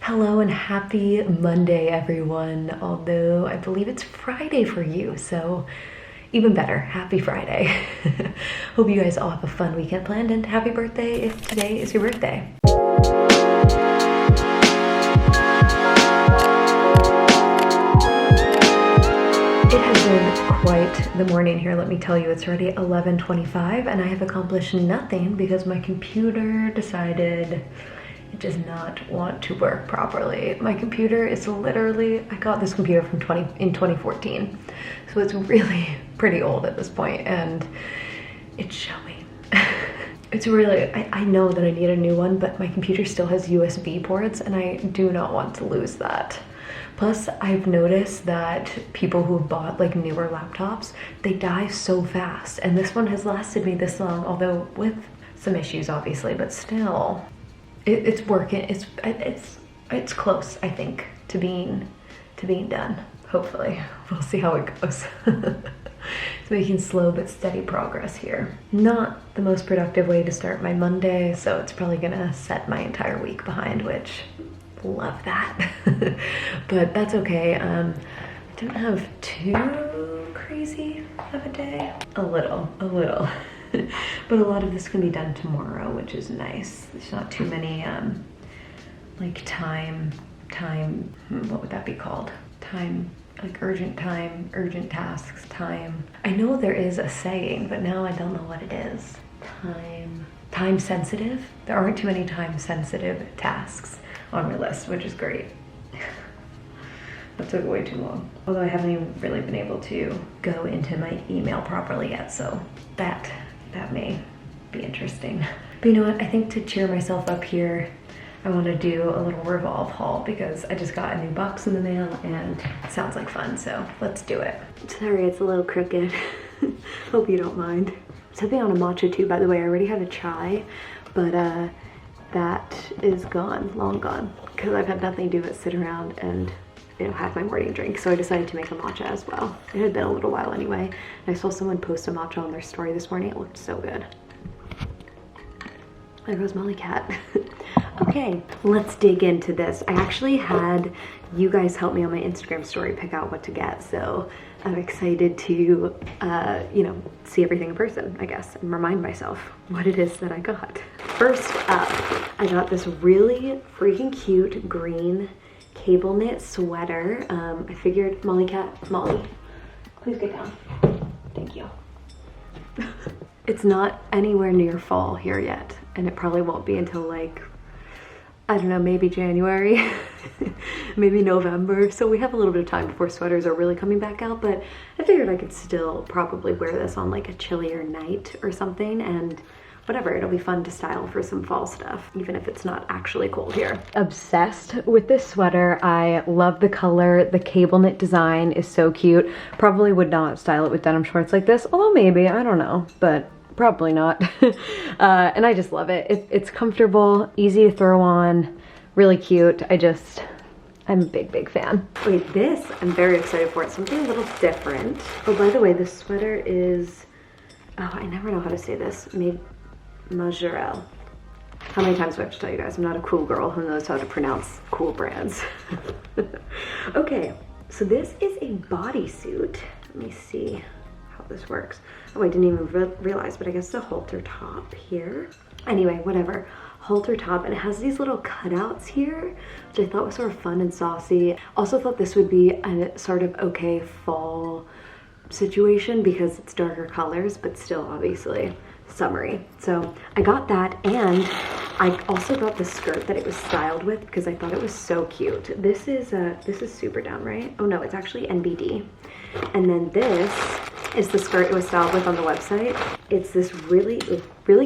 Hello and happy Monday, everyone. Although I believe it's Friday for you, so even better, happy Friday. Hope you guys all have a fun weekend planned, and happy birthday if today is your birthday. It has been quite the morning here, let me tell you. It's already 11:25 and I have accomplished nothing because my computer decided it does not want to work properly. My computer is literally, I got this computer from 2014, so it's really pretty old at this point, and it's showing. It's really, I know that I need a new one, but my computer still has USB ports and I do not want to lose that. Plus, I've noticed that people who have bought like newer laptops, they die so fast, and this one has lasted me this long, although with some issues obviously, but still. It's working. It's close, I think, to being done. Hopefully, we'll see how it goes. It's making slow but steady progress here. Not the most productive way to start my Monday, so it's probably gonna set my entire week behind, which love that. But that's okay. I don't have too crazy of a day. A little. But a lot of this can be done tomorrow, which is nice. There's not too many like time, what would that be called? Like urgent tasks, time. I know there is a saying, but now I don't know what it is. Time sensitive. There aren't too many time sensitive tasks on my list, which is great. That took way too long. Although I haven't even really been able to go into my email properly yet, so that may be interesting. But you know what, I think to cheer myself up here, I want to do a little Revolve haul because I just got a new box in the mail and it sounds like fun, so let's do it. Sorry, it's a little crooked. Hope you don't mind. I'm sipping on a matcha too, by the way. I already had a chai, but that is gone, long gone, because I've had nothing to do but sit around and have my morning drink, so I decided to make a matcha as well. It had been a little while anyway, and I saw someone post a matcha on their story this morning. It looked so good. There goes Molly Cat. Okay, let's dig into this. I actually had you guys help me on my Instagram story pick out what to get, so I'm excited to, see everything in person, I guess, and remind myself what it is that I got. First up, I got this really freaking cute green cable knit sweater. I figured, Molly, please get down. Thank you. It's not anywhere near fall here yet, and it probably won't be until like, I don't know, maybe January, maybe November. So we have a little bit of time before sweaters are really coming back out, but I figured I could still probably wear this on like a chillier night or something, and whatever, it'll be fun to style for some fall stuff, even if it's not actually cold here. Obsessed with this sweater. I love the color. The cable knit design is so cute. Probably would not style it with denim shorts like this, although maybe, I don't know, but probably not. And I just love it. It's comfortable, easy to throw on, really cute. I'm a big fan. Wait, this, I'm very excited for it. Something a little different. Oh, by the way, this sweater is, oh, I never know how to say this. Majorelle. How many times do I have to tell you guys? I'm not a cool girl who knows how to pronounce cool brands. Okay, so this is a bodysuit. Let me see how this works. Oh, I didn't even realize, but I guess the halter top here. Anyway, whatever. Halter top, and it has these little cutouts here, which I thought was sort of fun and saucy. Also thought this would be a sort of okay fall situation because it's darker colors, but still obviously summery. So I got that, and I also got the skirt that it was styled with because I thought it was so cute. This is Super Down, right? Oh no, it's actually NBD. And then this is the skirt it was styled with on the website. It's this really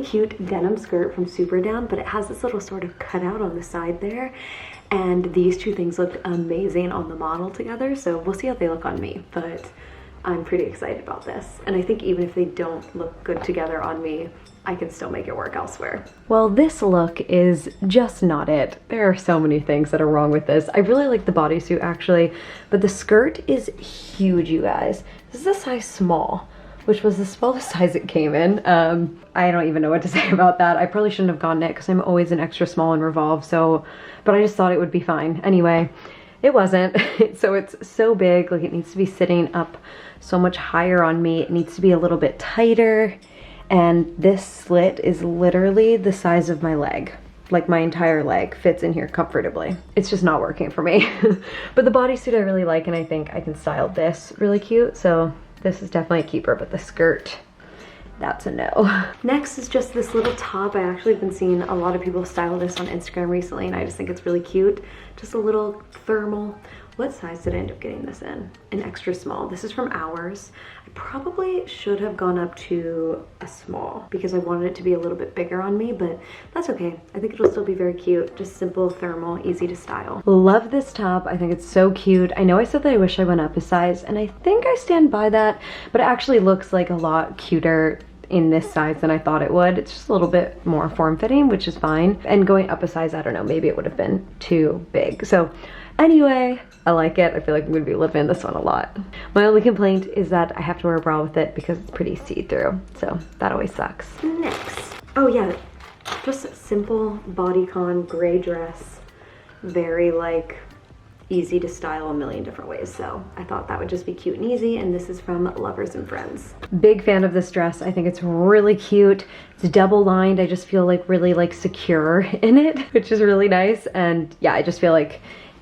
cute denim skirt from Super Down, but it has this little sort of cutout on the side there. And these two things look amazing on the model together, so we'll see how they look on me, but I'm pretty excited about this. And I think even if they don't look good together on me, I can still make it work elsewhere. Well, this look is just not it. There are so many things that are wrong with this. I really like the bodysuit actually, but the skirt is huge, you guys. This is a size small, which was the smallest size it came in. I don't even know what to say about that. I probably shouldn't have gotten it because I'm always an extra small in Revolve, so, but I just thought it would be fine. Anyway, it wasn't. So it's so big, like it needs to be sitting up so much higher on me. It needs to be a little bit tighter, and this slit is literally the size of my leg. Like my entire leg fits in here comfortably. It's just not working for me. But the bodysuit I really like, and I think I can style this really cute, so this is definitely a keeper, but the skirt, that's a no. Next is just this little top. I actually have been seeing a lot of people style this on Instagram recently, and I just think it's really cute. Just a little thermal. What size did I end up getting this in? An extra small. This is from Ours. I probably should have gone up to a small because I wanted it to be a little bit bigger on me, but that's okay. I think it'll still be very cute. Just simple, thermal, easy to style. Love this top. I think it's so cute. I know I said that I wish I went up a size, and I think I stand by that, but it actually looks like a lot cuter in this size than I thought it would. It's just a little bit more form-fitting, which is fine. And going up a size, I don't know, maybe it would have been too big. So anyway, I like it. I feel like I'm gonna be living in this one a lot. My only complaint is that I have to wear a bra with it because it's pretty see-through. So that always sucks. Next. Oh yeah, just a simple bodycon gray dress. Very like easy to style a million different ways, so I thought that would just be cute and easy, and this is from Lovers and Friends. Big fan of this dress. I think it's really cute. It's double lined. I just feel like really like secure in it, which is really nice, and yeah, I just feel like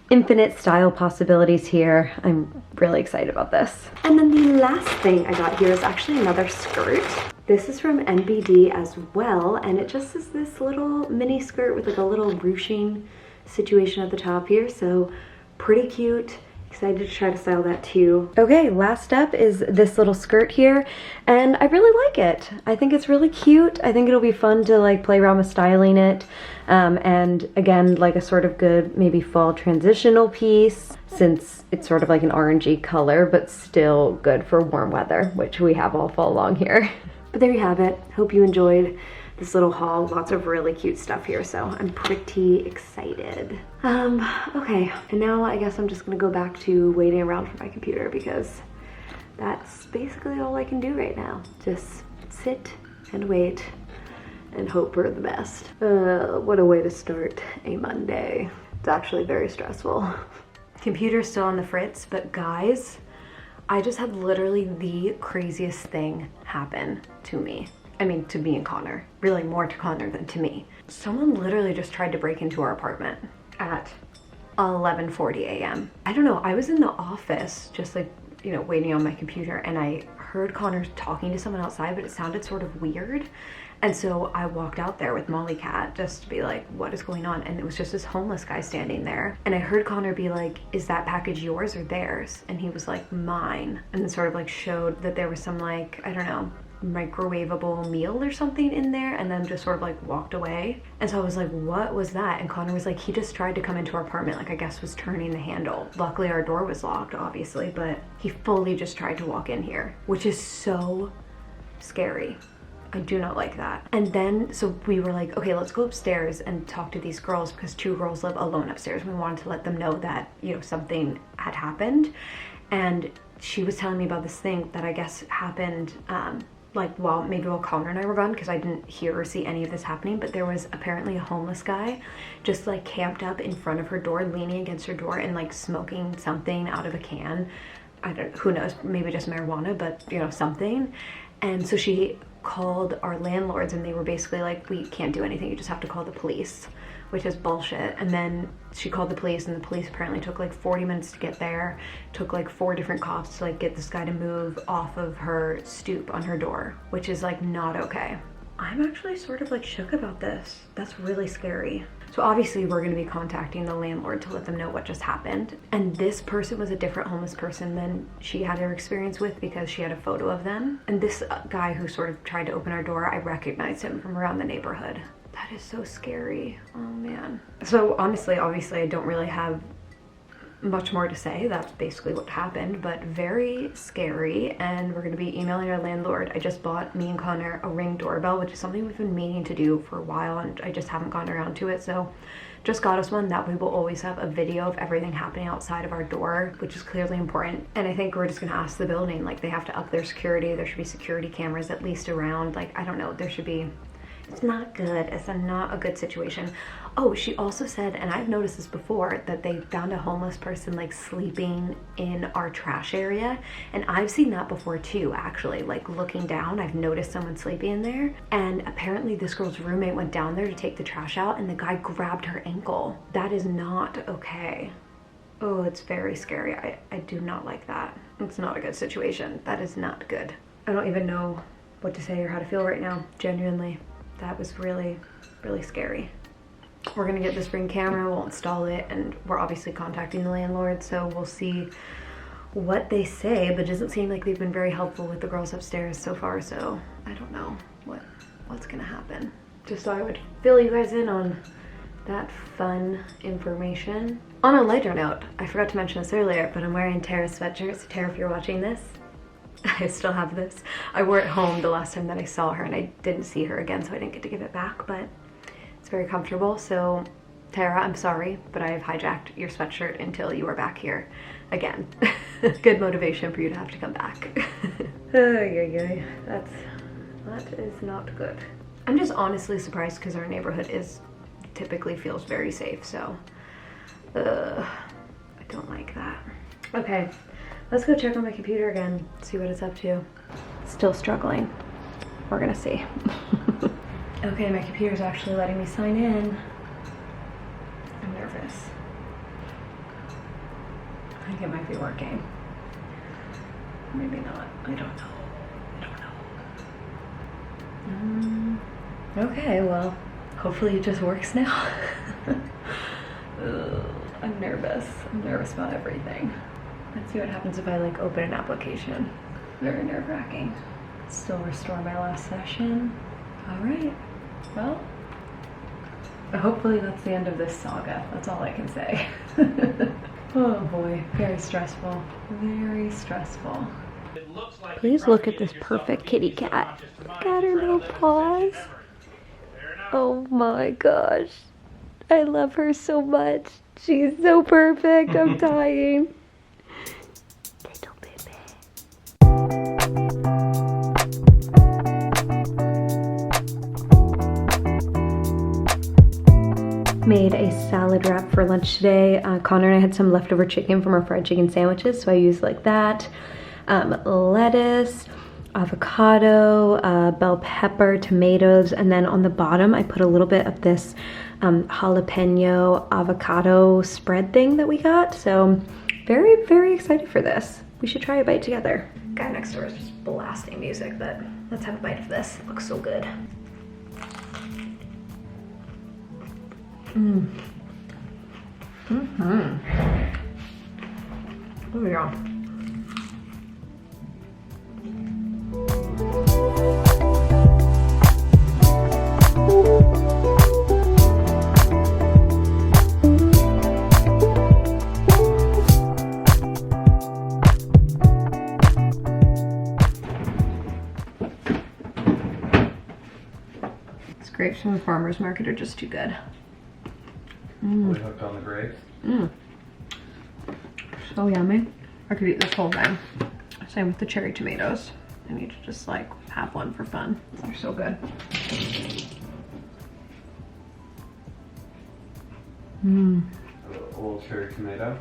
infinite style possibilities here. I'm really excited about this. And then the last thing I got here is actually another skirt. This is from NBD as well, and it just is this little mini skirt with like a little ruching situation at the top here, so pretty cute. Excited to try to style that too. Okay, last up is this little skirt here, and I really like it. I think it's really cute. I think it'll be fun to like play around with styling it. And again, like a sort of good maybe fall transitional piece, since it's sort of like an orangey color, but still good for warm weather, which we have all fall long here. But there you have it. Hope you enjoyed this little haul. Lots of really cute stuff here, so I'm pretty excited. Okay, and now I guess I'm just gonna go back to waiting around for my computer because that's basically all I can do right now. Just sit and wait and hope for the best. What a way to start a Monday. It's actually very stressful. Computer's still on the fritz, but guys, I just had literally the craziest thing happen to me. I mean, to me and Connor. Really more to Connor than to me. Someone literally just tried to break into our apartment at 11:40 a.m. I don't know, I was in the office just like, you know, waiting on my computer, and I heard Connor talking to someone outside, but it sounded sort of weird. And so I walked out there with Molly Cat just to be like, what is going on? And it was just this homeless guy standing there. And I heard Connor be like, is that package yours or theirs? And he was like, mine. And then sort of like showed that there was some like, I don't know, microwavable meal or something in there, and then just sort of like walked away. And so I was like, what was that? And Connor was like, he just tried to come into our apartment, like I guess was turning the handle. Luckily our door was locked, obviously, but he fully just tried to walk in here, which is so scary. I do not like that. And then, so we were like, okay, let's go upstairs and talk to these girls, because 2 girls live alone upstairs. We wanted to let them know that, you know, something had happened. And she was telling me about this thing that I guess happened, like maybe while Connor and I were gone, because I didn't hear or see any of this happening, but there was apparently a homeless guy just like camped up in front of her door, leaning against her door and like smoking something out of a can. I don't, who knows, maybe just marijuana, but you know, something. And so she called our landlords, and they were basically like, we can't do anything, you just have to call the police, which is bullshit. And then she called the police, and the police apparently took like 40 minutes to get there, took like 4 different cops to like get this guy to move off of her stoop on her door, which is like not okay. I'm actually sort of like shook about this. That's really scary. So obviously we're going to be contacting the landlord to let them know what just happened. And this person was a different homeless person than she had her experience with, because she had a photo of them. And this guy who sort of tried to open our door, I recognized him from around the neighborhood. That is so scary. Oh man. So honestly, obviously I don't really have much more to say. That's basically what happened, but very scary. And we're gonna be emailing our landlord. I just bought, me and Connor, a Ring doorbell, which is something we've been meaning to do for a while, and I just haven't gotten around to it. So just got us one. That way we'll always have a video of everything happening outside of our door, which is clearly important. And I think we're just gonna ask the building, like, they have to up their security. There should be security cameras at least around, like, I don't know, there should be. It's not good. It's not a good situation. Oh, she also said, and I've noticed this before, that they found a homeless person like sleeping in our trash area. And I've seen that before too, actually. Like, looking down, I've noticed someone sleeping in there. And apparently this girl's roommate went down there to take the trash out and the guy grabbed her ankle. That is not okay. Oh, it's very scary. I do not like that. It's not a good situation. That is not good. I don't even know what to say or how to feel right now, genuinely. That was really, really scary. We're gonna get this Ring camera, we'll install it, and we're obviously contacting the landlord, so we'll see what they say, but it doesn't seem like they've been very helpful with the girls upstairs so far, so I don't know what's gonna happen. Just thought I would fill you guys in on that fun information. On a lighter note, I forgot to mention this earlier, but I'm wearing Tara's sweatshirt, so Tara, if you're watching this, I still have this. I wore it home the last time that I saw her and I didn't see her again, so I didn't get to give it back, but it's very comfortable. So Tara, I'm sorry, but I have hijacked your sweatshirt until you are back here again. Good motivation for you to have to come back. That is not good. I'm just honestly surprised because our neighborhood typically feels very safe, so I don't like that. Okay. Let's go check on my computer again, see what it's up to. Still struggling. We're gonna see. Okay, my computer's actually letting me sign in. I'm nervous. I think it might be working. Maybe not. I don't know. Okay, well, hopefully it just works now. I'm nervous. I'm nervous about everything. Let's see what happens if I like open an application. Very nerve-wracking. Still restore my last session. All right, well, hopefully that's the end of this saga. That's all I can say. Oh boy, very stressful, very stressful. Please look at this perfect kitty cat. Got her little paws. Oh my gosh, I love her so much. She's so perfect, I'm dying. Made a salad wrap for lunch today. Connor and I had some leftover chicken from our fried chicken sandwiches, so I used like that. Lettuce, avocado, bell pepper, tomatoes, and then on the bottom I put a little bit of this jalapeno avocado spread thing that we got. So very, very excited for this. We should try a bite together. Guy next door is just blasting music, but let's have a bite of this. It looks so good. Oh yeah. These grapes from the farmer's market are just too good. Really hooked on the grapes. So yummy. I could eat this whole thing. Same with the cherry tomatoes. I need to just like have one for fun. They're so good. A little cherry tomato.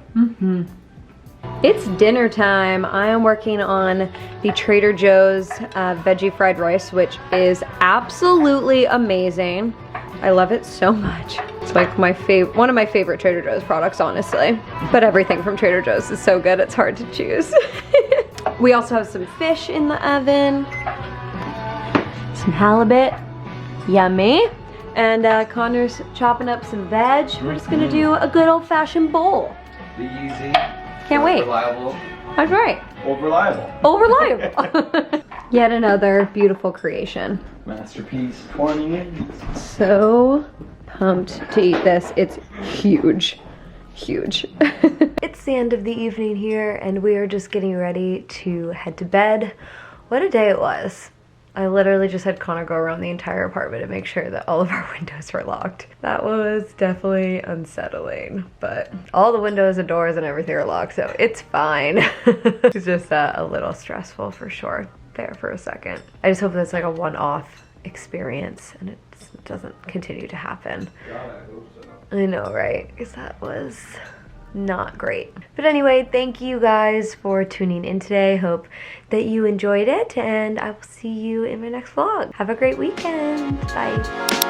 It's dinner time. I am working on the Trader Joe's veggie fried rice, which is absolutely amazing. I love it so much. It's like one of my favorite Trader Joe's products, honestly. But everything from Trader Joe's is so good, it's hard to choose. We also have some fish in the oven. Some halibut, yummy. And Connor's chopping up some veg. We're just gonna do a good old-fashioned bowl. Be easy. Can't wait. Reliable. That's right. Old reliable. Oh, reliable. Yet another beautiful creation. Masterpiece. 20 in. So pumped to eat this. It's huge. huge. It's the end of the evening here and we are just getting ready to head to bed. What a day it was. I literally just had Connor go around the entire apartment to make sure that all of our windows were locked. That was definitely unsettling, but all the windows and doors and everything are locked, so it's fine. It's just a little stressful for sure there for a second. I just hope that's like a one-off experience and it doesn't continue to happen. God, I hope so. I know, right? Because that was not great. But anyway, thank you guys for tuning in today. Hope that you enjoyed it and I will see you in my next vlog. Have a great weekend. Bye.